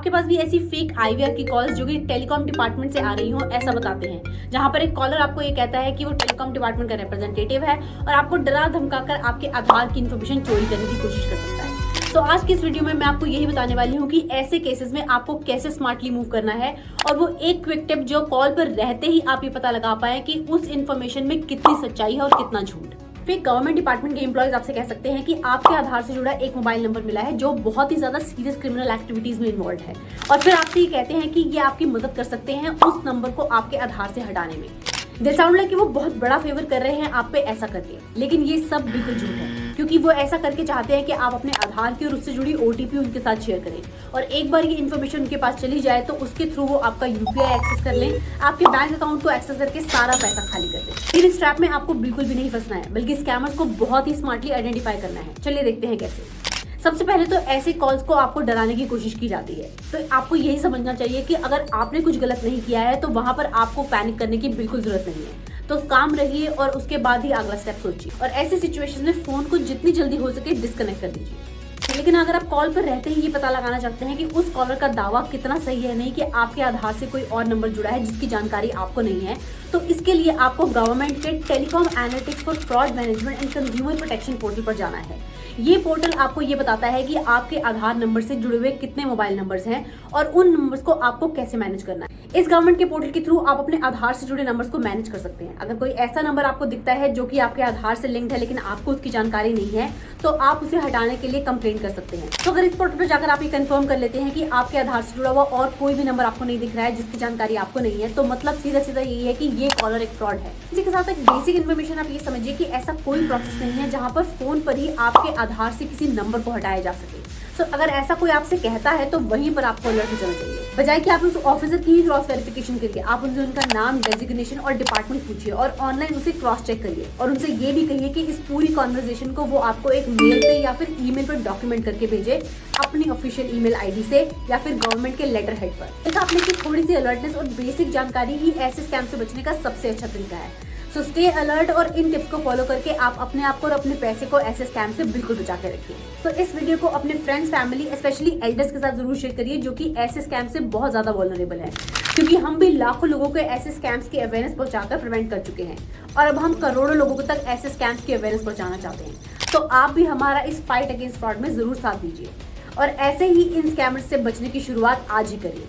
आपके पास भी ऐसी फेक आईवीआर की कॉल्स जो कि टेलीकॉम डिपार्टमेंट से आ रही हो ऐसा बताते हैं, जहां पर एक कॉलर आपको ये कहता है कि वो टेलीकॉम डिपार्टमेंट का रिप्रेजेंटेटिव है और आपको डरा धमकाकर आपके आधार की इन्फॉर्मेशन चोरी करने की कोशिश कर सकता है। तो आज की इस वीडियो में मैं आपको यही बताने वाली हूँ कि ऐसे केसेस में आपको कैसे स्मार्टली मूव करना है और वो एक क्विक टिप जो कॉल पर रहते ही आप ये पता लगा पाए कि उस इन्फॉर्मेशन में कितनी सच्चाई है और कितना झूठ। फिर गवर्नमेंट डिपार्टमेंट के एम्प्लॉयज आपसे कह सकते हैं कि आपके आधार से जुड़ा एक मोबाइल नंबर मिला है जो बहुत ही ज्यादा सीरियस क्रिमिनल एक्टिविटीज में इन्वॉल्व है, और फिर आपसे ये कहते हैं कि ये आपकी मदद कर सकते हैं उस नंबर को आपके आधार से हटाने में। दे साउंड लाइक कि वो बहुत बड़ा फेवर कर रहे हैं आप पे ऐसा करके, लेकिन ये सब बिल्कुल झूठ है, क्योंकि वो ऐसा करके चाहते हैं कि आप अपने आधार की और उससे जुड़ी ओटीपी उनके साथ शेयर करें, और एक बार ये इन्फॉर्मेशन उनके पास चली जाए तो उसके थ्रू वो आपका यूपीआई एक्सेस कर लें, आपके बैंक अकाउंट को एक्सेस करके सारा पैसा खाली कर दें। फिर इस ट्रैप में आपको बिल्कुल भी नहीं फंसना है, बल्कि स्कैमर्स को बहुत ही स्मार्टली आइडेंटिफाई करना है। चलिए देखते हैं कैसे। सबसे पहले तो ऐसे कॉल्स को आपको डराने की कोशिश की जाती है, तो आपको यही समझना चाहिए कि अगर आपने कुछ गलत नहीं किया है तो वहां पर आपको पैनिक करने की बिल्कुल जरूरत नहीं है। तो काम रहिए और उसके बाद ही अगला स्टेप सोचिए, और ऐसी सिचुएशन में फोन को जितनी जल्दी हो सके डिस्कनेक्ट कर दीजिए। लेकिन अगर आप कॉल पर रहते ही ये पता लगाना चाहते हैं कि उस कॉलर का दावा कितना सही है नहीं कि आपके आधार से कोई और नंबर जुड़ा है जिसकी जानकारी आपको नहीं है, तो इसके लिए आपको गवर्नमेंट के telecom analytics for fraud management and consumer protection portal पर जाना है। ये पोर्टल आपको ये बताता है कि आपके आधार नंबर से जुड़े हुए कितने मोबाइल नंबर्स हैं और उन नंबर्स को आपको कैसे मैनेज करना है। इस गवर्नमेंट के पोर्टल के थ्रू आप अपने आधार से जुड़े नंबर्स को मैनेज कर सकते हैं। अगर कोई ऐसा नंबर आपको दिखता है जो कि आपके आधार से लिंक्ड है लेकिन आपको उसकी जानकारी नहीं है, तो आप उसे हटाने के लिए कंप्लेंट कर सकते हैं। तो अगर इस पोर्टल पर जाकर आप ये कंफर्म कर लेते हैं कि आपके आधार से जुड़ा हुआ और कोई भी नंबर आपको नहीं दिख रहा है जिसकी जानकारी आपको नहीं है, तो मतलब सीधा सीधा यही है कि ये कॉलर एक फ्रॉड है। इसी के साथ एक बेसिक इन्फॉर्मेशन आप ये समझिए कि ऐसा कोई प्रोसेस नहीं है जहां पर फोन पर ही आपके आधार से किसी नंबर को हटाया जा सके। तो अगर ऐसा कोई आपसे कहता है तो वहीं पर आपको अलर्ट हो जाना चाहिए, बजाय कि आप उस ऑफिसर की ही क्रॉस वेरिफिकेशन करिए। आप उनसे उनका नाम, डेजिग्नेशन और डिपार्टमेंट पूछिए और ऑनलाइन उसे क्रॉस चेक करिए, और उनसे ये भी कहिए कि इस पूरी कॉन्वर्सेशन को वो आपको एक मेल पे या फिर ईमेल पर डॉक्यूमेंट करके भेजे अपनी ऑफिशियल ईमेल आईडी से या फिर गवर्नमेंट के लेटर हेड पर। एक आपने की थोड़ी सी अलर्टनेस और बेसिक जानकारी ही ऐसे स्कैम से बचने का सबसे अच्छा तरीका है। सो स्टे अलर्ट और इन टिप्स को फॉलो करके आप अपने आप को और अपने पैसे को ऐसे स्कैम से बिल्कुल बचा के रखिए। तो इस वीडियो को अपने फ्रेंड्स, फैमिली, स्पेशली एल्डर्स के साथ जरूर शेयर करिए जो कि ऐसे स्कैम से बहुत ज्यादा वल्नरेबल है, क्योंकि हम भी लाखों लोगों को ऐसे स्कैम्स की अवेयरनेस पहुंचाकर प्रिवेंट कर चुके हैं और अब हम करोड़ों लोगों तक ऐसे स्कैम्स की अवेयरनेस पहुंचाना चाहते हैं। तो आप भी हमारा इस फाइट अगेंस्ट फ्रॉड में जरूर साथ दीजिए और ऐसे ही इन स्कैमर्स से बचने की शुरुआत आज ही करिए।